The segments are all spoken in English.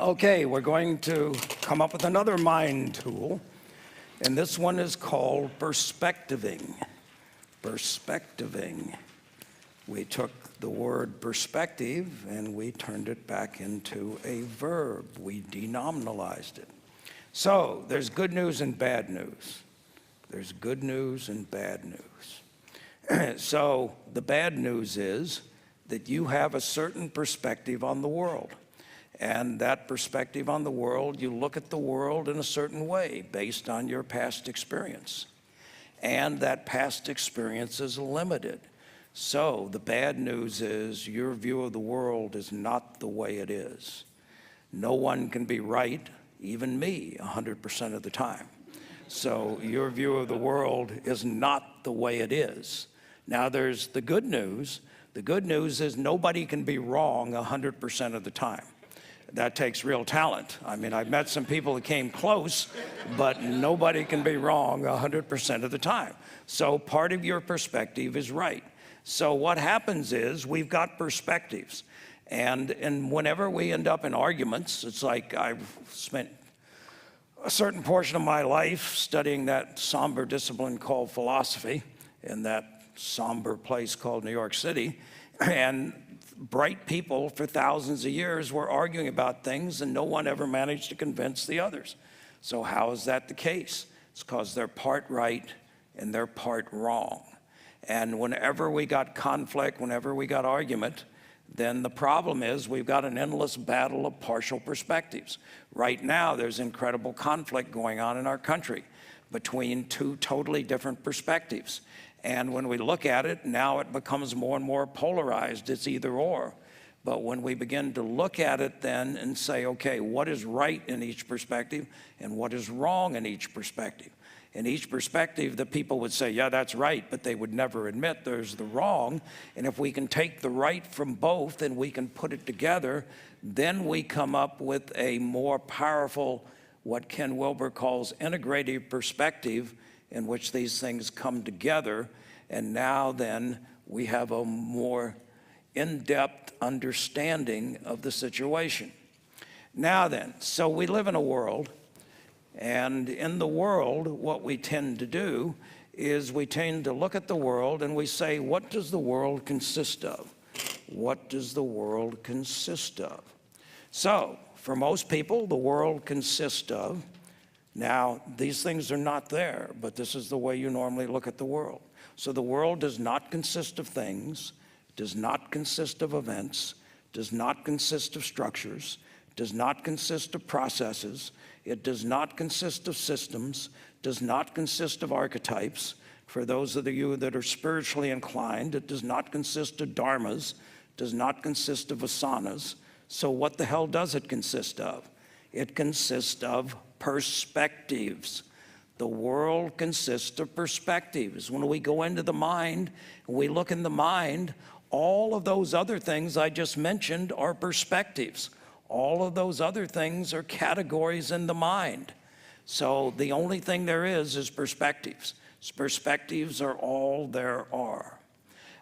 Okay, we're going to come up with another mind tool, and this one is called perspectiving. Perspectiving. We took the word perspective and we turned it back into a verb. We denominalized it. So there's good news and bad news. There's good news and bad news. So the bad news is that you have a certain perspective on the world. And that perspective on the world, you look at the world in a certain way based on your past experience. And that past experience is limited. So the bad news is your view of the world is not the way it is. No one can be right, even me, 100% of the time. So your view of the world is not the way it is. Now there's the good news. The good news is nobody can be wrong 100% of the time. That takes real talent. I mean, I've met some people that came close, but nobody can be wrong 100% of the time. So part of your perspective is right. So what happens is we've got perspectives. And whenever we end up in arguments, it's like I've spent a certain portion of my life studying that somber discipline called philosophy in that somber place called New York City. And bright people for thousands of years were arguing about things and no one ever managed to convince the others. So how is that the case? It's because they're part right and they're part wrong. And whenever we got conflict, whenever we got argument, then the problem is we've got an endless battle of partial perspectives. Right now, there's incredible conflict going on in our country between two totally different perspectives. And when we look at it, now it becomes more and more polarized. It's either or. But when we begin to look at it then and say, okay, what is right in each perspective and what is wrong in each perspective? In each perspective, the people would say, yeah, that's right, but they would never admit there's the wrong. And if we can take the right from both and we can put it together, then we come up with a more powerful, what Ken Wilber calls integrative perspective, in which these things come together. And now then we have a more in-depth understanding of the situation. Now then, so we live in a world, and in the world, what we tend to do is we tend to look at the world and we say, what does the world consist of? What does the world consist of? So, for most people, the world consists of, now, these things are not there, but this is the way you normally look at the world. So the world does not consist of things, does not consist of events, does not consist of structures, does not consist of processes, it does not consist of systems, does not consist of archetypes. For those of you that are spiritually inclined, it does not consist of dharmas, does not consist of asanas. So what the hell does it consist of? It consists of perspectives. The world consists of perspectives. When we go into the mind, and we look in the mind, all of those other things I just mentioned are perspectives. All of those other things are categories in the mind. So the only thing there is perspectives. Perspectives are all there are.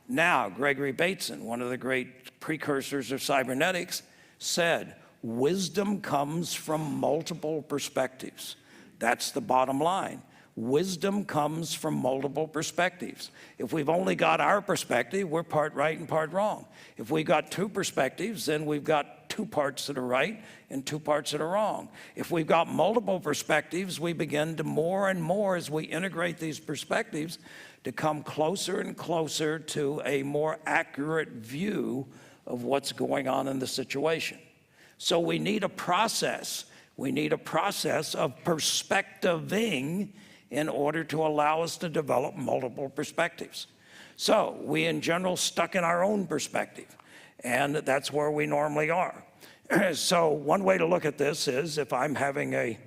Now, Gregory Bateson, one of the great precursors of cybernetics, said, wisdom comes from multiple perspectives. That's the bottom line. Wisdom comes from multiple perspectives. If we've only got our perspective, we're part right and part wrong. If we've got two perspectives, then we've got two parts that are right and two parts that are wrong. If we've got multiple perspectives, we begin to more and more, as we integrate these perspectives, to come closer and closer to a more accurate view of what's going on in the situation. So we need a process. We need a process of perspectiving in order to allow us to develop multiple perspectives. So we in general stuck in our own perspective, and that's where we normally are. So one way to look at this is if I'm having a,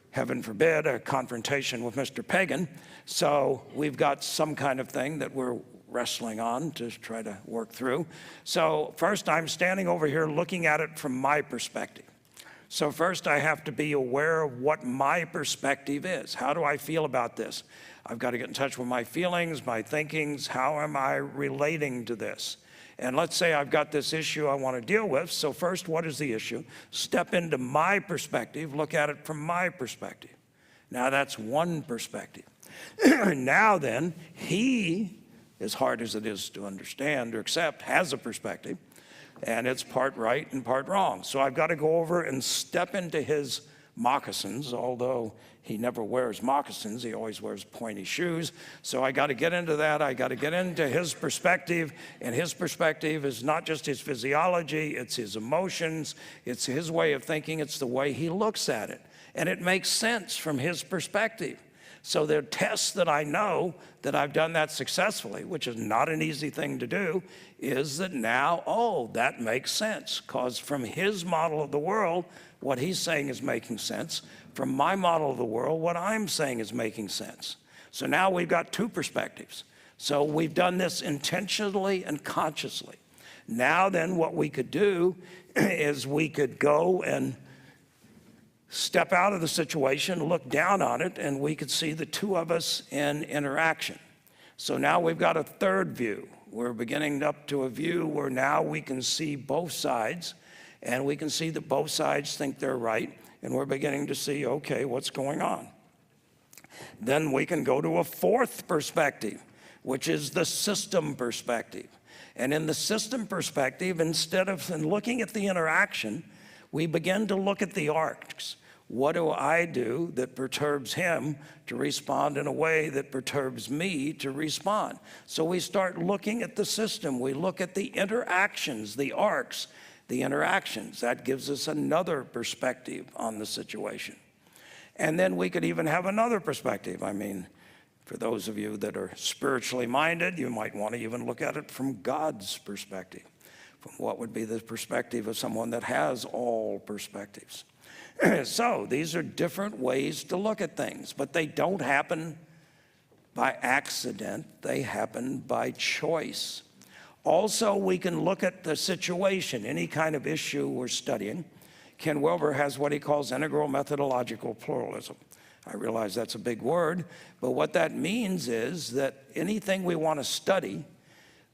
heaven forbid, a confrontation with Mr. Pagan, so we've got some kind of thing that we're wrestling on to try to work through. So first I'm standing over here looking at it from my perspective. So first I have to be aware of what my perspective is. How do I feel about this? I've got to get in touch with my feelings, my thinkings. How am I relating to this? And let's say I've got this issue I want to deal with. So first, what is the issue? Step into my perspective, look at it from my perspective. Now that's one perspective. Now then, he, as hard as it is to understand or accept, has a perspective, and it's part right and part wrong. So I've got to go over and step into his moccasins, although he never wears moccasins, he always wears pointy shoes. So I got to get into that. I got to get into his perspective, and his perspective is not just his physiology, it's his emotions, it's his way of thinking, it's the way he looks at it. And it makes sense from his perspective. So there are tests that I know that I've done that successfully, which is not an easy thing to do, is that now, oh, that makes sense. Because from his model of the world, what he's saying is making sense. From my model of the world, what I'm saying is making sense. So now we've got two perspectives. So we've done this intentionally and consciously. Now then, what we could do is we could go and step out of the situation, look down on it, and we could see the two of us in interaction. So now we've got a third view. We're beginning up to a view where now we can see both sides, and we can see that both sides think they're right, and we're beginning to see, okay, what's going on? Then we can go to a fourth perspective, which is the system perspective. And in the system perspective, instead of looking at the interaction, we begin to look at the arcs. What do I do that perturbs him to respond in a way that perturbs me to respond? So we start looking at the system. We look at the interactions, the arcs, the interactions. That gives us another perspective on the situation. And then we could even have another perspective. I mean, for those of you that are spiritually minded, you might want to even look at it from God's perspective. From what would be the perspective of someone that has all perspectives. So these are different ways to look at things, but they don't happen by accident, they happen by choice. Also, we can look at the situation, any kind of issue we're studying. Ken Wilber has what he calls integral methodological pluralism. I realize that's a big word, but what that means is that anything we want to study,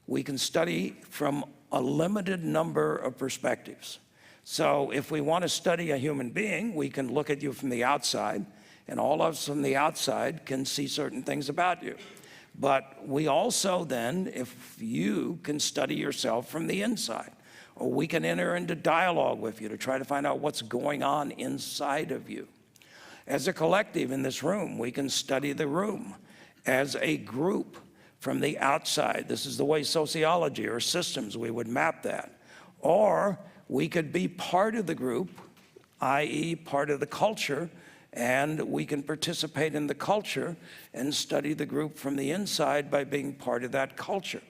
we can study from a limited number of perspectives. So if we want to study a human being, we can look at you from the outside, and all of us from the outside can see certain things about you. But we also then, if you can study yourself from the inside, or we can enter into dialogue with you to try to find out what's going on inside of you. As a collective in this room, we can study the room. As a group, from the outside. This is the way sociology or systems, we would map that. Or we could be part of the group, i.e. part of the culture, and we can participate in the culture and study the group from the inside by being part of that culture.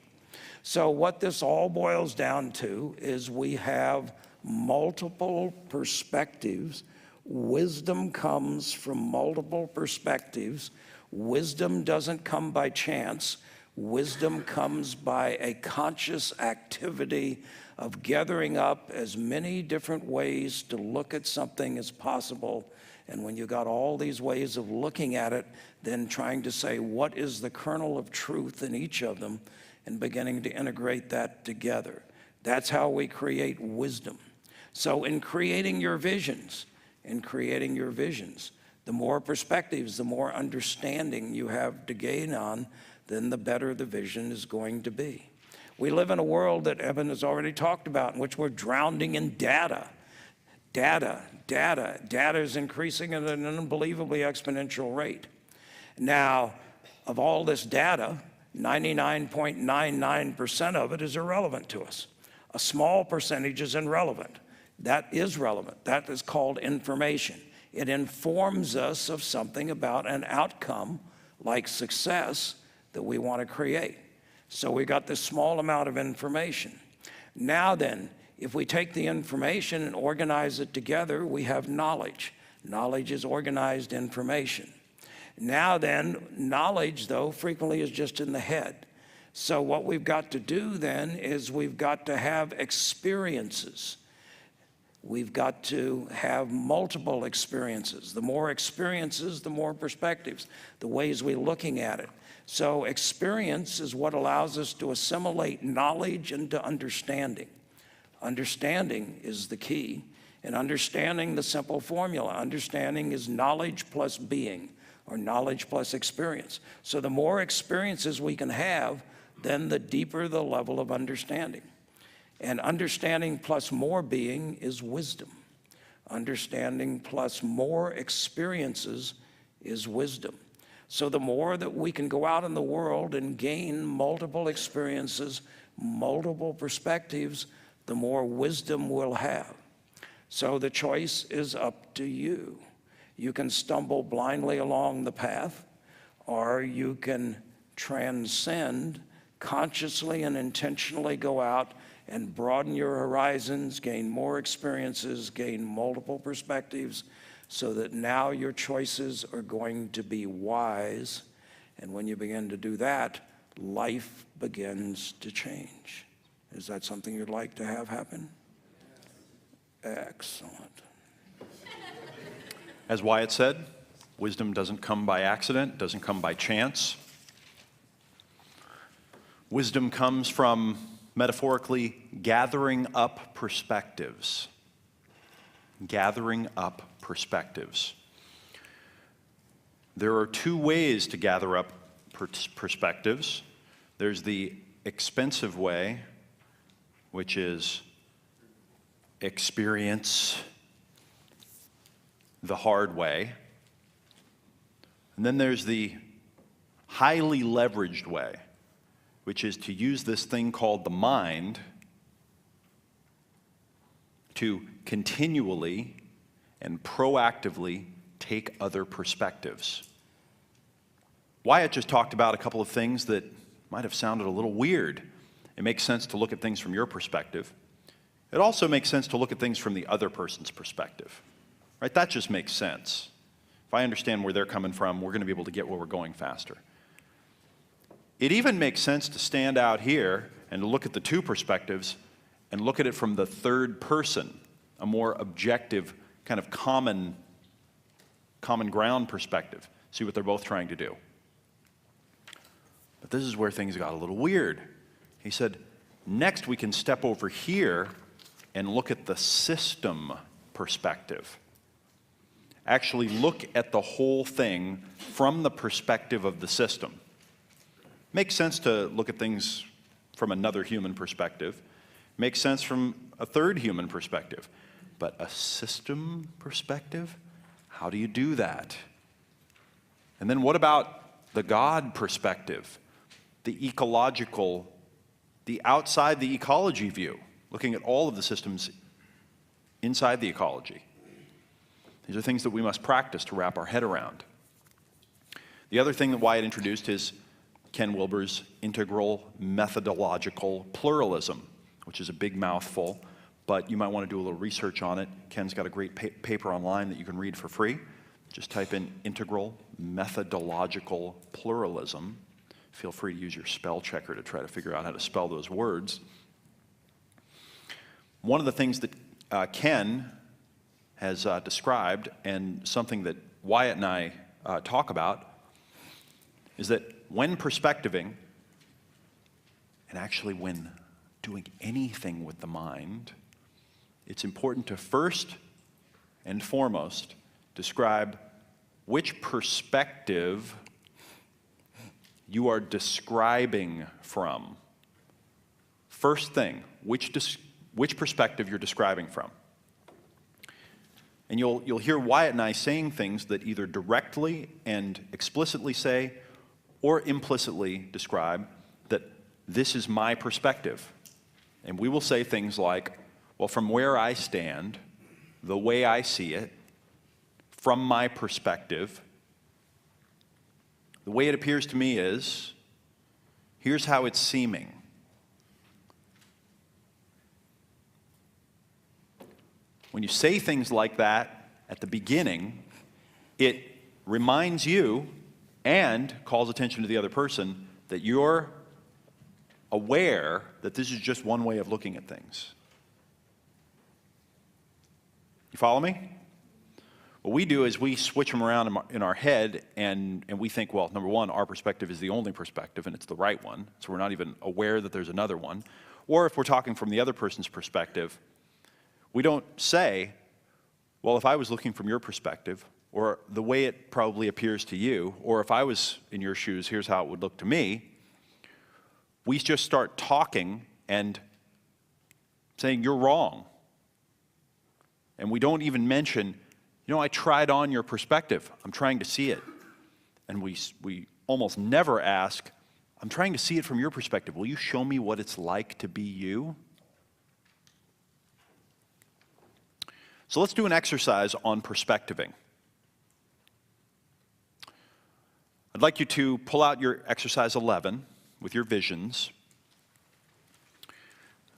So what this all boils down to is we have multiple perspectives. Wisdom comes from multiple perspectives. Wisdom doesn't come by chance. Wisdom comes by a conscious activity of gathering up as many different ways to look at something as possible. And when you got all these ways of looking at it, then trying to say what is the kernel of truth in each of them and beginning to integrate that together. That's how we create wisdom. So in creating your visions, the more perspectives, the more understanding you have to gain on, then the better the vision is going to be. We live in a world that Evan has already talked about, in which we're drowning in data. Data is increasing at an unbelievably exponential rate. Now, of all this data, 99.99% of it is irrelevant to us. A small percentage is irrelevant. That is relevant. That is called information. It informs us of something about an outcome like success that we want to create. So we got this small amount of information. Now then, if we take the information and organize it together, we have knowledge. Knowledge is organized information. Now then, knowledge, though, frequently is just in the head. So what we've got to do then is we've got to have experiences. We've got to have multiple experiences. The more experiences, the more perspectives, the ways we're looking at it. So experience is what allows us to assimilate knowledge into understanding. Understanding is the key. And understanding the simple formula. Understanding is knowledge plus being, or knowledge plus experience. So the more experiences we can have, then the deeper the level of understanding. And understanding plus more being is wisdom. Understanding plus more experiences is wisdom. So the more that we can go out in the world and gain multiple experiences, multiple perspectives, the more wisdom we'll have. So the choice is up to you. You can stumble blindly along the path, or you can transcend, consciously and intentionally go out and broaden your horizons, gain more experiences, gain multiple perspectives, so that now your choices are going to be wise. And when you begin to do that, life begins to change. Is that something you'd like to have happen? Excellent. As Wyatt said, wisdom doesn't come by accident, doesn't come by chance. Wisdom comes from, metaphorically, gathering up perspectives. Gathering up perspectives. There are two ways to gather up perspectives. There's the expensive way, which is experience the hard way. And then there's the highly leveraged way, which is to use this thing called the mind to continually and proactively take other perspectives. Wyatt just talked about a couple of things that might have sounded a little weird. It makes sense to look at things from your perspective. It also makes sense to look at things from the other person's perspective, right? That just makes sense. If I understand where they're coming from, we're going to be able to get where we're going faster. It even makes sense to stand out here and to look at the two perspectives and look at it from the third person, a more objective, kind of common ground perspective. See what they're both trying to do. But this is where things got a little weird. He said, next we can step over here and look at the system perspective. Actually look at the whole thing from the perspective of the system. Makes sense to look at things from another human perspective. Makes sense from a third human perspective. But a system perspective? How do you do that? And then what about the God perspective? The ecological, the outside the ecology view, looking at all of the systems inside the ecology. These are things that we must practice to wrap our head around. The other thing that Wyatt introduced is Ken Wilber's integral methodological pluralism, which is a big mouthful, but you might want to do a little research on it. Ken's got a great paper online that you can read for free. Just type in integral methodological pluralism. Feel free to use your spell checker to try to figure out how to spell those words. One of the things that Ken has described, and something that Wyatt and I talk about, is that when perspectiving, and actually when doing anything with the mind, it's important to first and foremost describe which perspective you are describing from. First thing, which perspective you're describing from. And you'll hear Wyatt and I saying things that either directly and explicitly say or implicitly describe that this is my perspective. And we will say things like, well, from where I stand, the way I see it, from my perspective, the way it appears to me is, here's how it's seeming. When you say things like that at the beginning, it reminds you and calls attention to the other person that you're aware that this is just one way of looking at things. You follow me? What we do is we switch them around in our head, and we think, well, number one, our perspective is the only perspective, and it's the right one, so we're not even aware that there's another one. Or if we're talking from the other person's perspective, we don't say, well, if I was looking from your perspective, or the way it probably appears to you, or if I was in your shoes, here's how it would look to me. We just start talking and saying, you're wrong. And we don't even mention, you know, I tried on your perspective. I'm trying to see it. And we almost never ask, I'm trying to see it from your perspective. Will you show me what it's like to be you? So let's do an exercise on perspectiving. I'd like you to pull out your exercise 11 with your visions.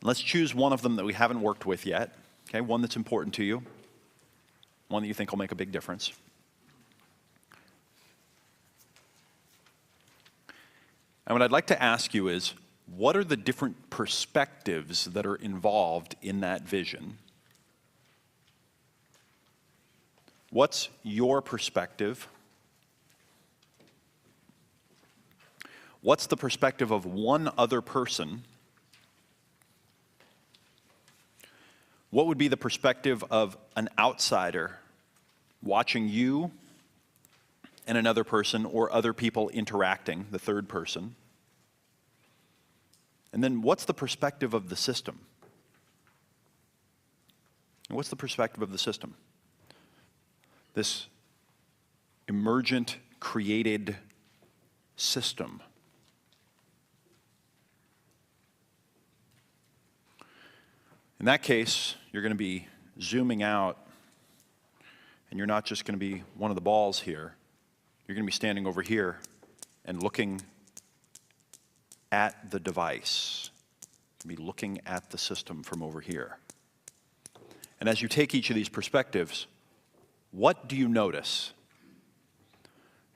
Let's choose one of them that we haven't worked with yet, okay? One that's important to you, one that you think will make a big difference. And what I'd like to ask you is, what are the different perspectives that are involved in that vision? What's your perspective? What's the perspective of one other person? What would be the perspective of an outsider watching you and another person, or other people interacting, the third person? And then what's the perspective of the system? And what's the perspective of the system? This emergent, created system. In that case, you're going to be zooming out, and you're not just going to be one of the balls here. You're going to be standing over here and looking at the device. You're going to be looking at the system from over here. And as you take each of these perspectives, what do you notice?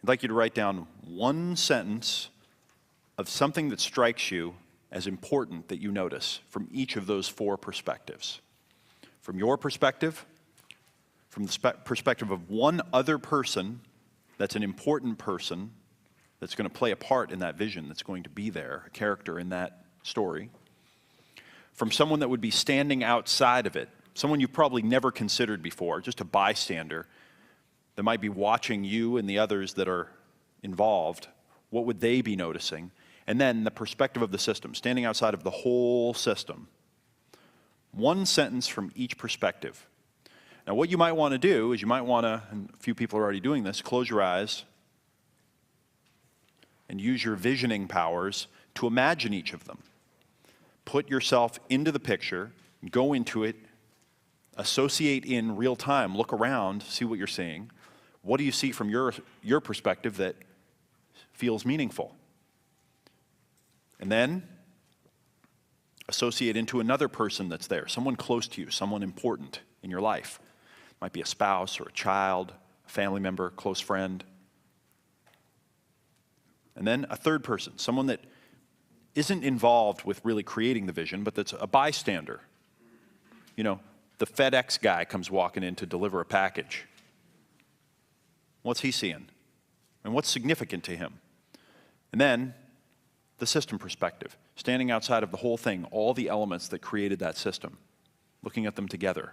I'd like you to write down one sentence of something that strikes you as important that you notice from each of those four perspectives. From your perspective, from the perspective of one other person that's an important person that's going to play a part in that vision, that's going to be there, a character in that story. From someone that would be standing outside of it, someone you've probably never considered before, just a bystander that might be watching you and the others that are involved. What would they be noticing? And then the perspective of the system, standing outside of the whole system. One sentence from each perspective. Now, what you might want to do is you might want to, and a few people are already doing this, close your eyes and use your visioning powers to imagine each of them. Put yourself into the picture, go into it, associate in real time, look around, see what you're seeing. What do you see from your perspective that feels meaningful? And then associate into another person that's there, someone close to you, someone important in your life. Might be a spouse or a child, a family member, close friend. And then a third person, someone that isn't involved with really creating the vision, but that's a bystander. You know, the FedEx guy comes walking in to deliver a package. What's he seeing? And what's significant to him? And then the system perspective, standing outside of the whole thing, all the elements that created that system, looking at them together,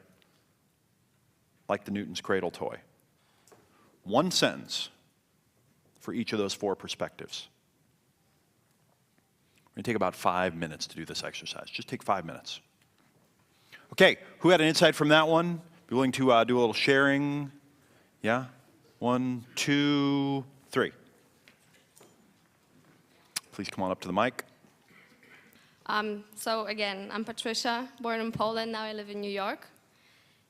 like the Newton's cradle toy. One sentence for each of those four perspectives. We're going to take about 5 minutes to do this exercise. Just take 5 minutes. Okay, who had an insight from that one? Be willing to do a little sharing? Yeah? 1, 2, 3. Please come on up to the mic. So again, I'm Patricia, born in Poland, now I live in New York.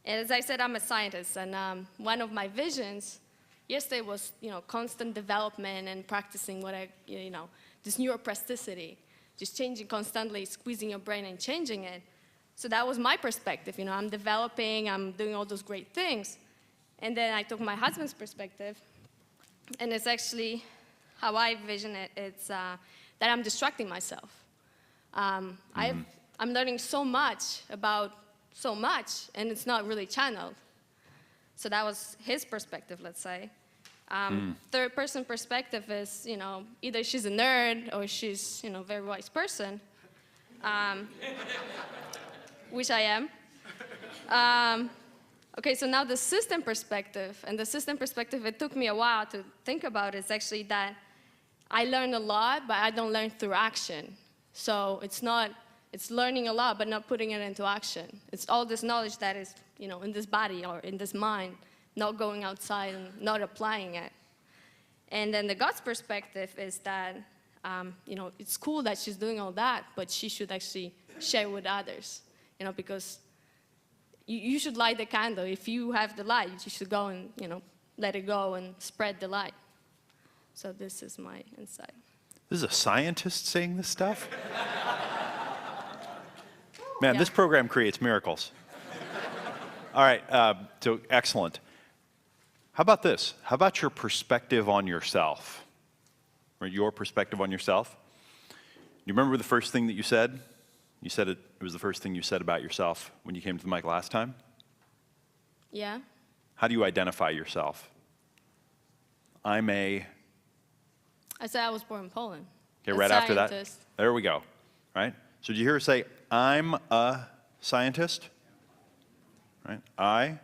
And as I said, I'm a scientist, and one of my visions yesterday was, constant development and practicing this neuroplasticity, just changing constantly, squeezing your brain and changing it. So that was my perspective, I'm developing, I'm doing all those great things. And then I took my husband's perspective, and it's actually how I vision it. It's that I'm distracting myself. I'm learning so much about so much, and it's not really channeled. So that was his perspective, let's say. Third person perspective is, either she's a nerd or she's, a very wise person, which I am. Okay, so now the system perspective, and the system perspective, it took me a while to think about, is actually that I learn a lot, but I don't learn through action. So it's learning a lot, but not putting it into action. It's all this knowledge that is, in this body or in this mind, not going outside and not applying it. And then the God's perspective is that, it's cool that she's doing all that, but she should actually share with others, because you should light the candle. If you have the light, you should go and, let it go and spread the light. So this is my insight. This is a scientist saying this stuff? Man, Yeah. this program creates miracles. All right, so excellent. How about this? How about your perspective on yourself? Or your perspective on yourself? You remember the first thing that you said? You said it was the first thing you said about yourself when you came to the mic last time? Yeah? How do you identify yourself? I said I was born in Poland. Okay, A right after that. scientist. There we go. Right? So did you hear her say, I'm a scientist? Right? I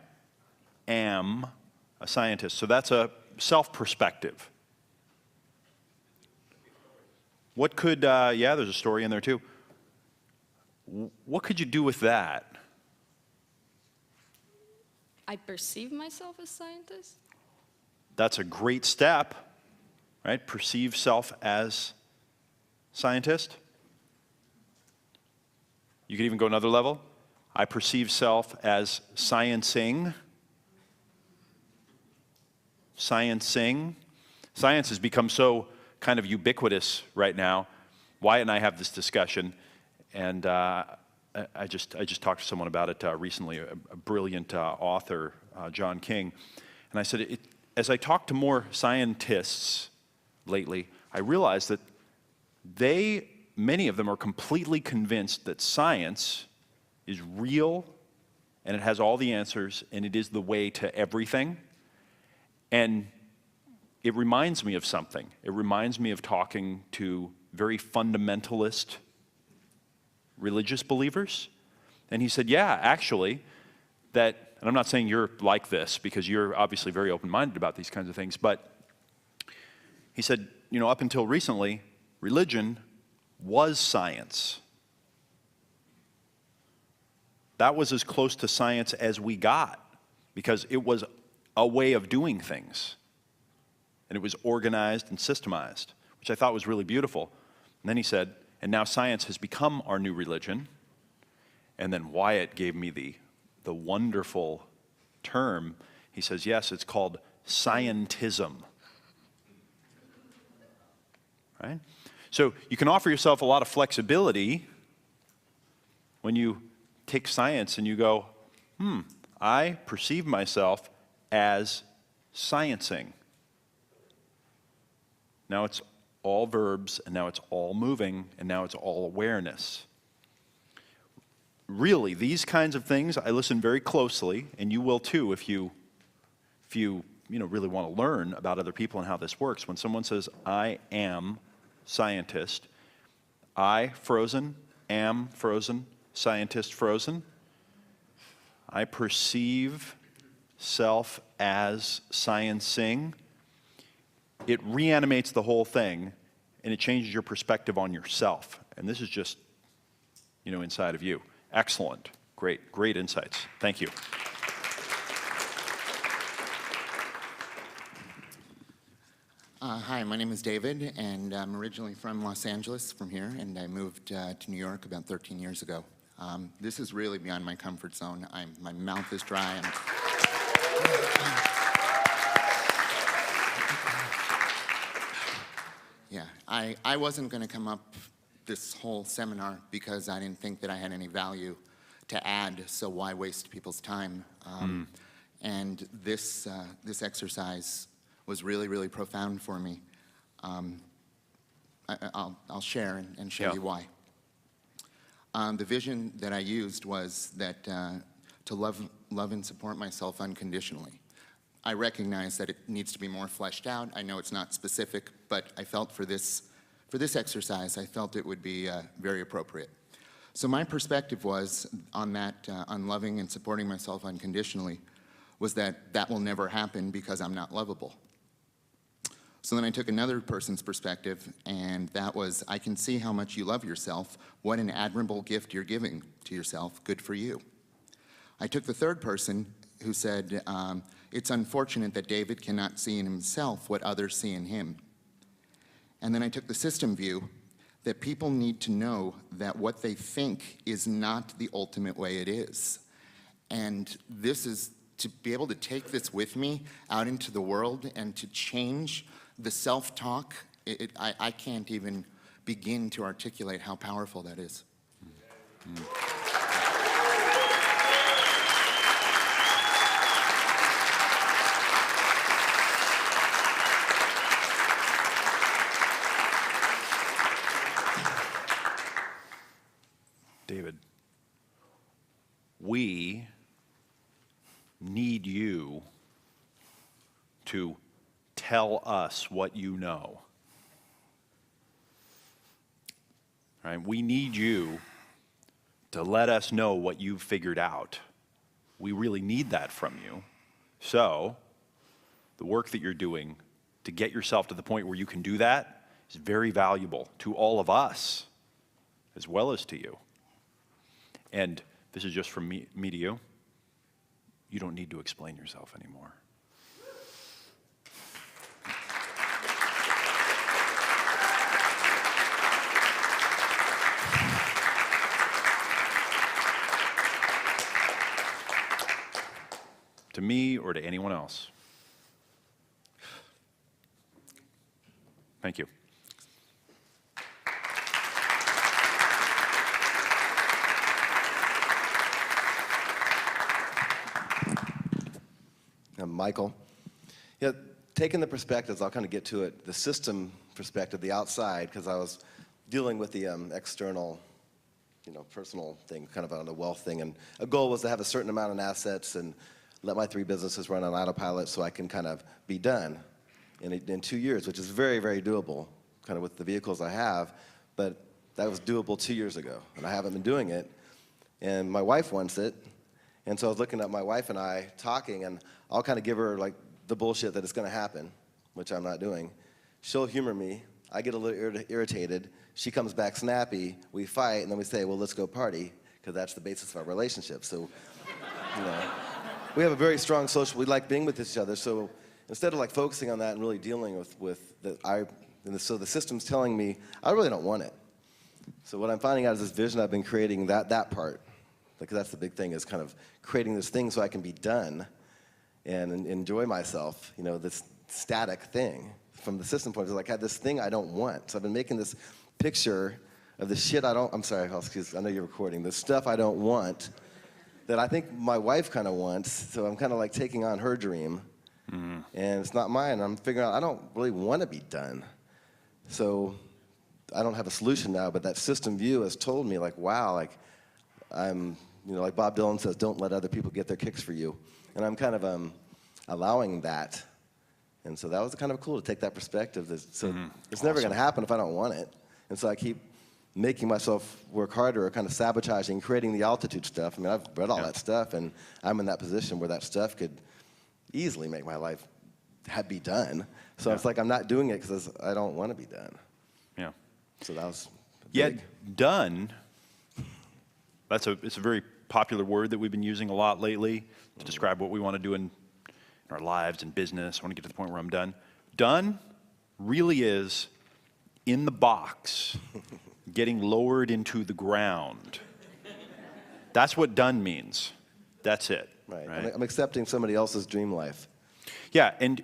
am a scientist. So that's a self-perspective. What could, yeah, there's a story in there too. What could you do with that? I perceive myself as scientist? That's a great step, right? Perceive self as scientist. You could even go another level. I perceive self as sciencing. Sciencing. Science has become so kind of ubiquitous right now. Wyatt and I have this discussion, and I just talked to someone about it recently, a brilliant author, John King, and I said, as I talk to more scientists lately, I realize that many of them are completely convinced that science is real, and it has all the answers, and it is the way to everything. And it reminds me of something. It reminds me of talking to very fundamentalist religious believers. And he said, yeah, actually, and I'm not saying you're like this, because you're obviously very open-minded about these kinds of things, but he said, up until recently, religion was science. That was as close to science as we got, because it was a way of doing things. And it was organized and systemized, which I thought was really beautiful. And then he said, and now science has become our new religion. And then Wyatt gave me the wonderful term. He says, yes, it's called scientism. Right? So you can offer yourself a lot of flexibility when you take science and you go, I perceive myself as sciencing. Now it's all verbs, and now it's all moving, and now it's all awareness. Really, these kinds of things, I listen very closely, and you will too if you really want to learn about other people and how this works. When someone says, I am scientist, I frozen, am frozen, scientist frozen, I perceive self as sciencing, it reanimates the whole thing, and it changes your perspective on yourself. And this is just, inside of you. Excellent. Great insights. Thank you. Hi, my name is David, and I'm originally from Los Angeles, from here, and I moved to New York about 13 years ago. This is really beyond my comfort zone. My mouth is dry. Yeah, I wasn't going to come up this whole seminar because I didn't think that I had any value to add, so why waste people's time? And this exercise was really, really profound for me. I'll share and show you why. The vision that I used was that to love and support myself unconditionally. I recognize that it needs to be more fleshed out. I know it's not specific, but I felt for this exercise, I felt it would be very appropriate. So my perspective was on that, on loving and supporting myself unconditionally, was that that will never happen because I'm not lovable. So then I took another person's perspective, and that was, I can see how much you love yourself. What an admirable gift you're giving to yourself. Good for you. I took the third person who said, it's unfortunate that David cannot see in himself what others see in him. And then I took the system view, that people need to know that what they think is not the ultimate way it is. And this is to be able to take this with me out into the world and to change the self-talk. I can't even begin to articulate how powerful that is. David, we need you to tell us what you know. Right? We need you to let us know what you've figured out. We really need that from you. So, the work that you're doing to get yourself to the point where you can do that is very valuable to all of us, as well as to you. And this is just from me to you. You don't need to explain yourself anymore. To me or to anyone else. Thank you. Michael. Yeah, taking the perspectives, I'll kind of get to it, the system perspective, the outside, because I was dealing with the external, personal thing, kind of on the wealth thing, and a goal was to have a certain amount of assets and let my 3 businesses run on autopilot so I can kind of be done in 2 years, which is very, very doable, kind of with the vehicles I have, but that was doable 2 years ago, and I haven't been doing it, and my wife wants it. And so I was looking at my wife and I talking, and I'll kind of give her like the bullshit that it's going to happen, which I'm not doing. She'll humor me. I get a little irritated. She comes back snappy. We fight, and then we say, well, let's go party, because that's the basis of our relationship. So, we have a very strong social, we like being with each other. So instead of like focusing on that and really dealing so the system's telling me, I really don't want it. So what I'm finding out is this vision I've been creating, that part. Because that's the big thing, is kind of creating this thing so I can be done and enjoy myself, this static thing. From the system point of view, like I had this thing I don't want. So I've been making this picture of the shit I'm sorry, excuse, I know you're recording, the stuff I don't want that I think my wife kind of wants, so I'm kind of like taking on her dream, and it's not mine. I'm figuring out I don't really want to be done. So I don't have a solution now, but that system view has told me like, wow, like I'm, like Bob Dylan says, don't let other people get their kicks for you. And I'm kind of allowing that. And so that was kind of cool to take that perspective. So it's never going to happen if I don't want it. And so I keep making myself work harder, or kind of sabotaging, creating the altitude stuff. I mean, I've read all that stuff, and I'm in that position where that stuff could easily make my life be done. So it's like I'm not doing it because I don't want to be done. Yeah. So that was Yet big. done, it's a very popular word that we've been using a lot lately to describe what we want to do in our lives and business. I want to get to the point where I'm done. Done really is in the box, getting lowered into the ground. That's what done means. That's it. Right. I'm accepting somebody else's dream life. Yeah, and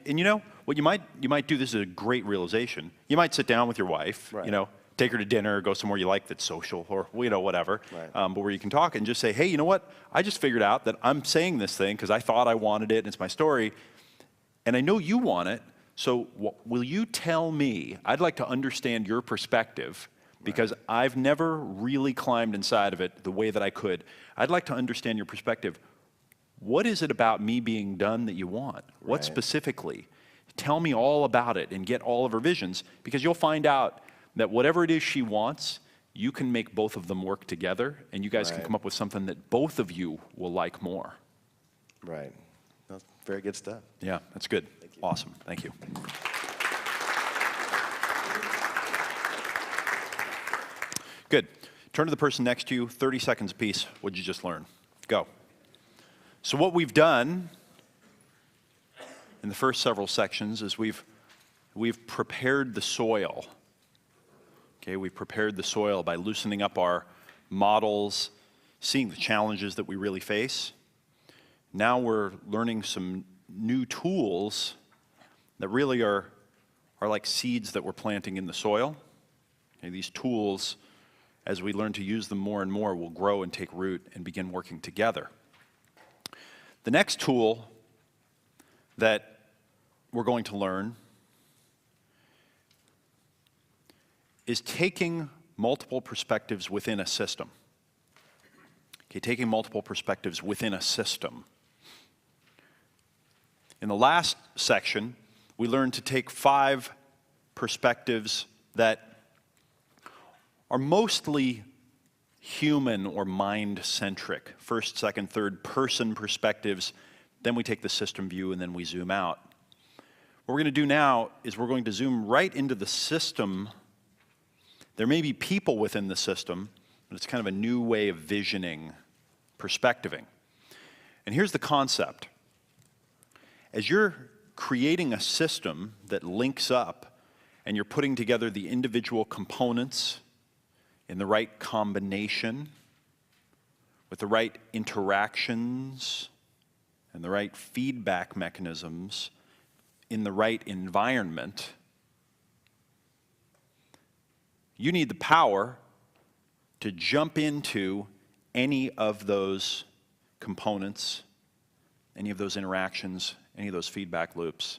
what you might do, this is a great realization. You might sit down with your wife, Right. Take her to dinner, go somewhere you like that's social, or whatever. Right. But where you can talk and just say, hey, you know what? I just figured out that I'm saying this thing because I thought I wanted it, and it's my story, and I know you want it. So will you tell me? I'd like to understand your perspective because I've never really climbed inside of it the way that I could. I'd like to understand your perspective. what is it about me being done that you want? What Right. specifically? Tell me all about it and get all of her visions, because you'll find out that whatever it is she wants, you can make both of them work together, and you guys can Right. come up with something that both of you will like more. Right. That's very good stuff. Yeah, that's good. Thank you. Awesome. Thank you. Good. Turn to the person next to you, 30 seconds apiece. What'd you just learn? Go. So what we've done in the first several sections is we've prepared the soil. Okay, we've prepared the soil by loosening up our models, seeing the challenges that we really face. Now we're learning some new tools that really are like seeds that we're planting in the soil. Okay, these tools, as we learn to use them more and more, will grow and take root and begin working together. The next tool that we're going to learn is taking multiple perspectives within a system. Okay, taking multiple perspectives within a system. In the last section, we learned to take 5 perspectives that are mostly human or mind-centric. First, second, third person perspectives. Then we take the system view and then we zoom out. What we're going to do now is we're going to zoom right into the system. There may be people within the system, but it's kind of a new way of visioning, perspectiving. And here's the concept. As you're creating a system that links up and you're putting together the individual components in the right combination, with the right interactions and the right feedback mechanisms in the right environment, you need the power to jump into any of those components, any of those interactions, any of those feedback loops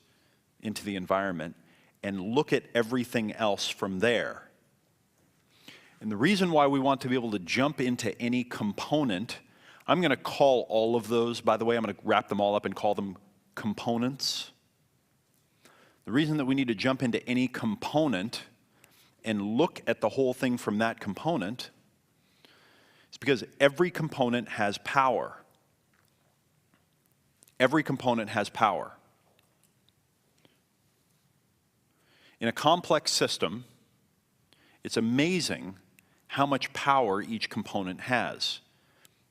into the environment and look at everything else from there. And the reason why we want to be able to jump into any component, I'm going to call all of those, by the way, I'm going to wrap them all up and call them components. The reason that we need to jump into any component and look at the whole thing from that component is because every component has power. Every component has power. In a complex system, it's amazing how much power each component has.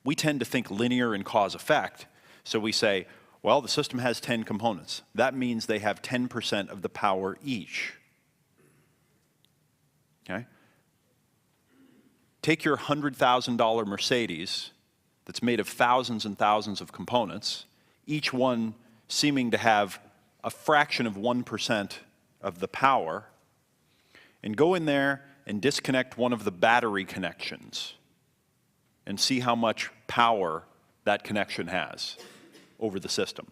We tend to think linear and cause-effect, so we say, well, the system has 10 components. That means they have 10% of the power each. Okay? Take your $100,000 Mercedes that's made of thousands and thousands of components, each one seeming to have a fraction of 1% of the power, and go in there and disconnect one of the battery connections and see how much power that connection has over the system.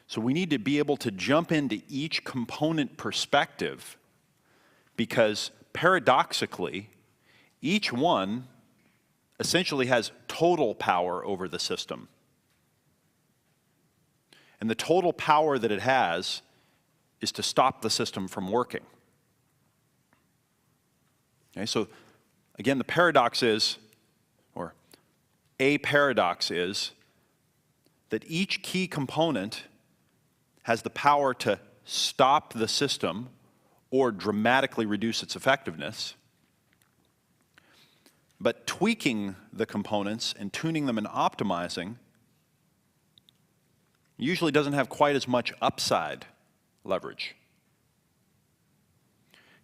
So we need to be able to jump into each component perspective because paradoxically, each one essentially has total power over the system. And the total power that it has is to stop the system from working. Okay, so again, the paradox is, or a paradox is, that each key component has the power to stop the system or dramatically reduce its effectiveness. But tweaking the components and tuning them and optimizing usually doesn't have quite as much upside leverage.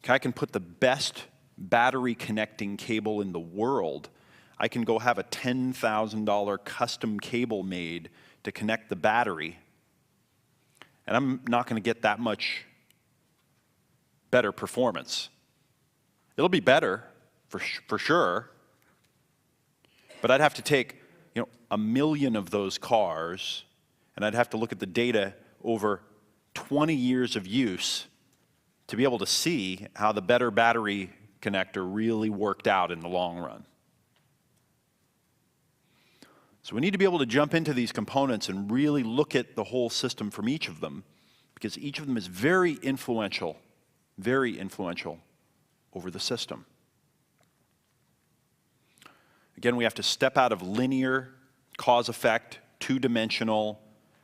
Okay, I can put the best battery connecting cable in the world. I can go have a $10,000 custom cable made to connect the battery, and I'm not going to get that much better performance. It'll be better for sure, but I'd have to take 1 million of those cars, and I'd have to look at the data over 20 years of use to be able to see how the better battery connector really worked out in the long run. So we need to be able to jump into these components and really look at the whole system from each of them, because each of them is very influential over the system. Again, we have to step out of linear cause-effect, two-dimensional,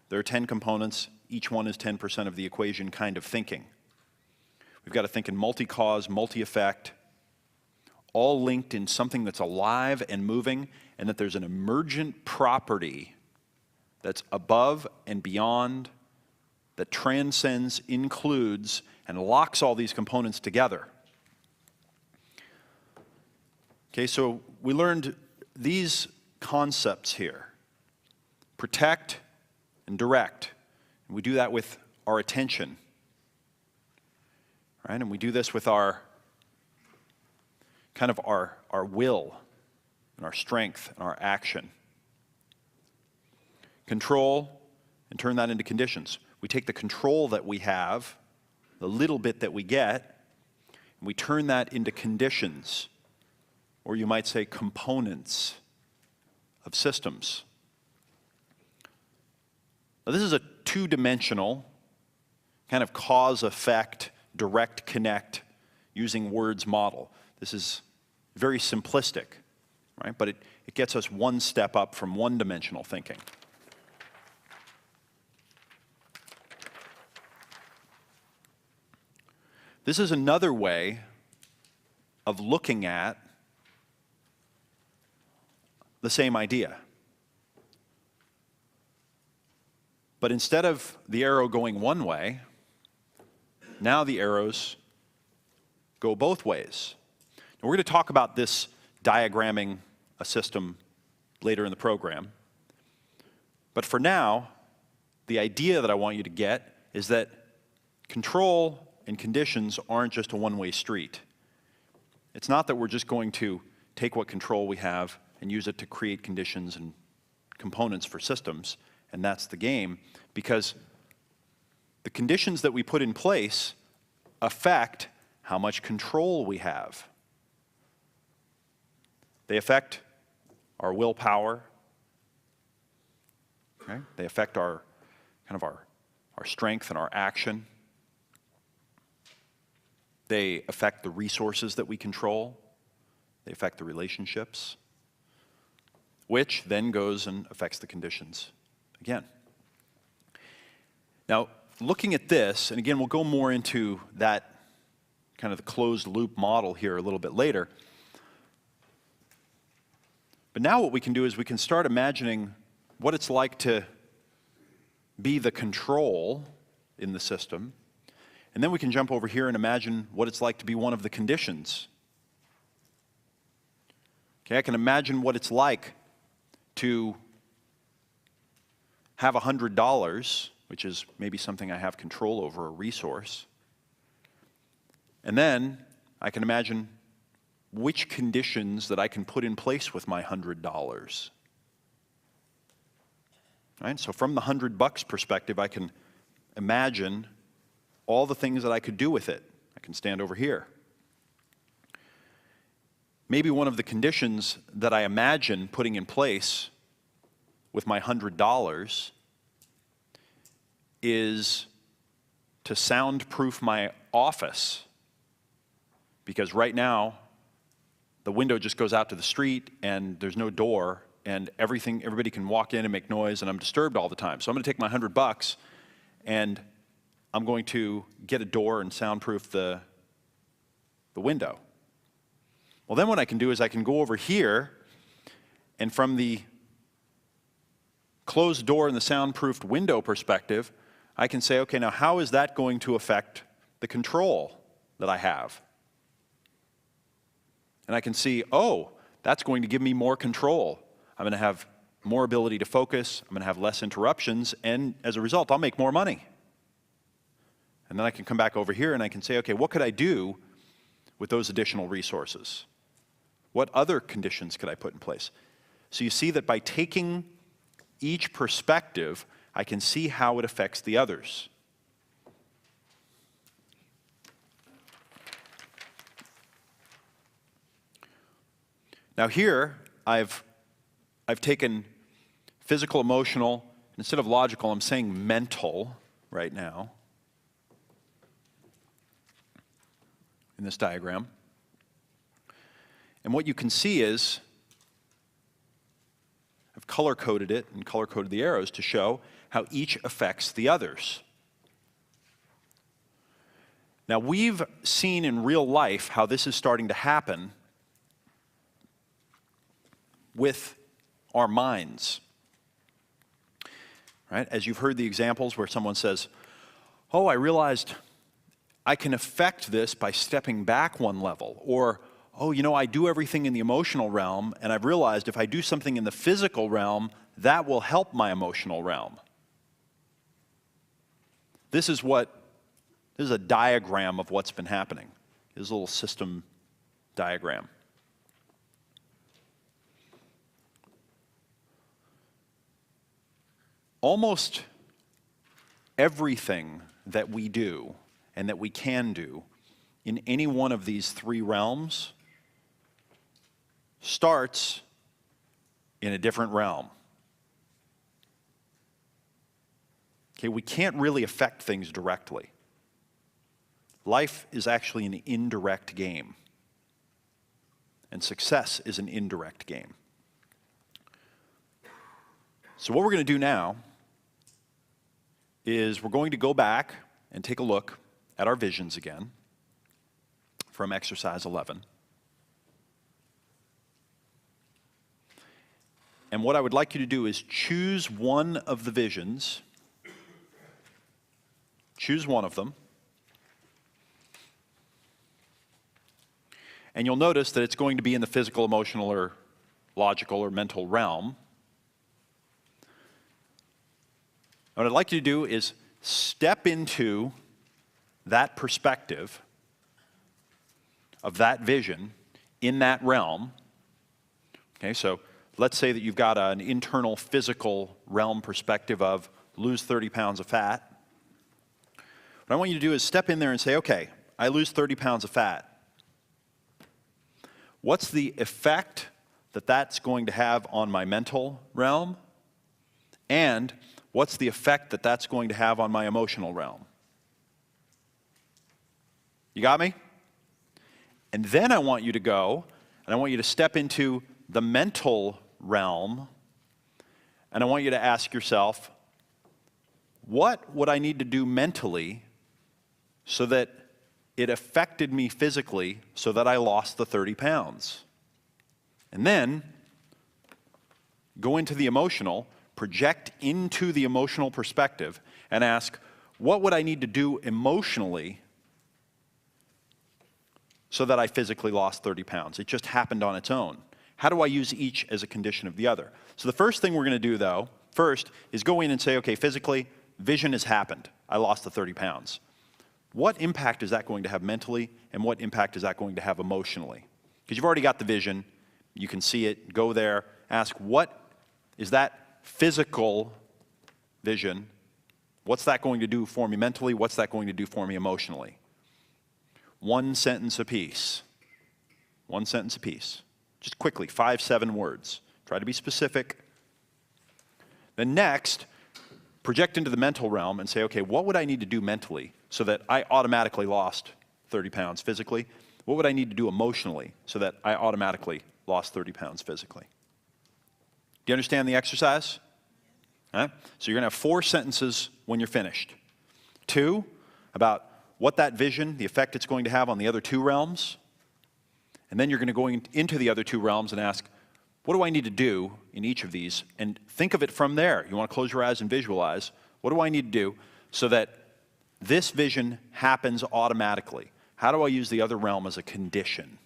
there are 10 components, each one is 10% of the equation kind of thinking. We've got to think in multi-cause, multi-effect, all linked in something that's alive and moving, and that there's an emergent property that's above and beyond, that transcends, includes, and locks all these components together. Okay, so we learned these concepts here: protect and direct. And we do that with our attention, right? And we do this with our kind of our will and our strength and our action. Control and turn that into conditions. We take the control that we have, the little bit that we get, and we turn that into conditions, or you might say components of systems. Now, this is a two-dimensional kind of cause-effect, direct connect, using words model. This is very simplistic, right? But it gets us one step up from one-dimensional thinking. This is another way of looking at the same idea. But instead of the arrow going one way, now the arrows go both ways. And we're going to talk about this diagramming a system later in the program. But for now, the idea that I want you to get is that control and conditions aren't just a one-way street. It's not that we're just going to take what control we have and use it to create conditions and components for systems, and that's the game, because the conditions that we put in place affect how much control we have. They affect our willpower, right? They affect our strength and our action. They affect the resources that we control. They affect the relationships, which then goes and affects the conditions again. Now, looking at this, and again, we'll go more into that kind of the closed loop model here a little bit later. But now what we can do is we can start imagining what it's like to be the control in the system. And then we can jump over here and imagine what it's like to be one of the conditions. Okay, I can imagine what it's like to have $100, which is maybe something I have control over, a resource. And then I can imagine which conditions that I can put in place with my $100. Right? So from the $100 perspective, I can imagine all the things that I could do with it. I can stand over here. Maybe one of the conditions that I imagine putting in place with my $100 is to soundproof my office. Because right now, the window just goes out to the street and there's no door, and everybody can walk in and make noise, and I'm disturbed all the time. So I'm going to take my $100 and I'm going to get a door and soundproof the window. Well, then what I can do is I can go over here, and from the closed door and the soundproofed window perspective, I can say, okay, now how is that going to affect the control that I have? And I can see, oh, that's going to give me more control. I'm going to have more ability to focus, I'm going to have less interruptions, and as a result, I'll make more money. And then I can come back over here and I can say, okay, what could I do with those additional resources? What other conditions could I put in place? So you see that by taking each perspective, I can see how it affects the others. Now here, I've taken physical, emotional. Instead of logical, I'm saying mental right now in this diagram. And what you can see is I've color-coded it and color-coded the arrows to show how each affects the others. Now, we've seen in real life how this is starting to happen with our minds. Right? As you've heard the examples where someone says, oh, I realized I can affect this by stepping back one level. Or, oh, you know, I do everything in the emotional realm, and I've realized if I do something in the physical realm, that will help my emotional realm. This is a diagram of what's been happening. This is a little system diagram. Almost everything that we do and that we can do in any one of these three realms starts in a different realm. Okay, we can't really affect things directly. Life is actually an indirect game, and success is an indirect game. So what we're going to do now is we're going to go back and take a look at our visions again from exercise 11. And what I would like you to do is choose one of the visions. Choose one of them. And you'll notice that it's going to be in the physical, emotional, or logical, or mental realm. What I'd like you to do is step into that perspective of that vision in that realm. Okay, so let's say that you've got an internal physical realm perspective of lose 30 pounds of fat. What I want you to do is step in there and say, okay, I lose 30 pounds of fat. What's the effect that that's going to have on my mental realm? And what's the effect that that's going to have on my emotional realm? You got me? And then I want you to go, and I want you to step into the mental realm, and I want you to ask yourself, what would I need to do mentally so that it affected me physically so that I lost the 30 pounds? And then go into the emotional, project into the emotional perspective, and ask, what would I need to do emotionally so that I physically lost 30 pounds? It just happened on its own. How do I use each as a condition of the other? So the first thing we're going to do, though, first is go in and say, okay, physically, vision has happened. I lost the 30 pounds. What impact is that going to have mentally, and what impact is that going to have emotionally? Because you've already got the vision. You can see it. Go there. Ask, what is that physical vision? What's that going to do for me mentally? What's that going to do for me emotionally? One sentence apiece. One sentence apiece. Just quickly, 5-7 words. Try to be specific. Then next, project into the mental realm and say, okay, what would I need to do mentally so that I automatically lost 30 pounds physically? What would I need to do emotionally so that I automatically lost 30 pounds physically? Do you understand the exercise? Huh? So you're going to have 4 sentences when you're finished. 2, about what that vision, the effect it's going to have on the other 2 realms. And then you're going to go into the other 2 realms and ask, what do I need to do in each of these? And think of it from there. You want to close your eyes and visualize. What do I need to do so that this vision happens automatically? How do I use the other realm as a condition?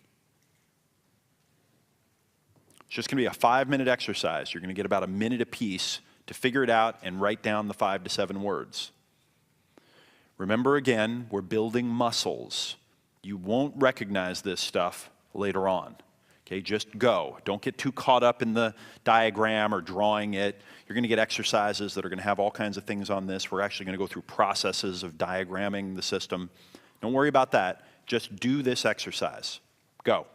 It's just going to be a 5-minute exercise. You're going to get about a minute apiece to figure it out and write down the 5 to 7 words. Remember again, we're building muscles. You won't recognize this stuff later on. Okay, just go. Don't get too caught up in the diagram or drawing it. You're going to get exercises that are going to have all kinds of things on this. We're actually going to go through processes of diagramming the system. Don't worry about that. Just do this exercise. Go.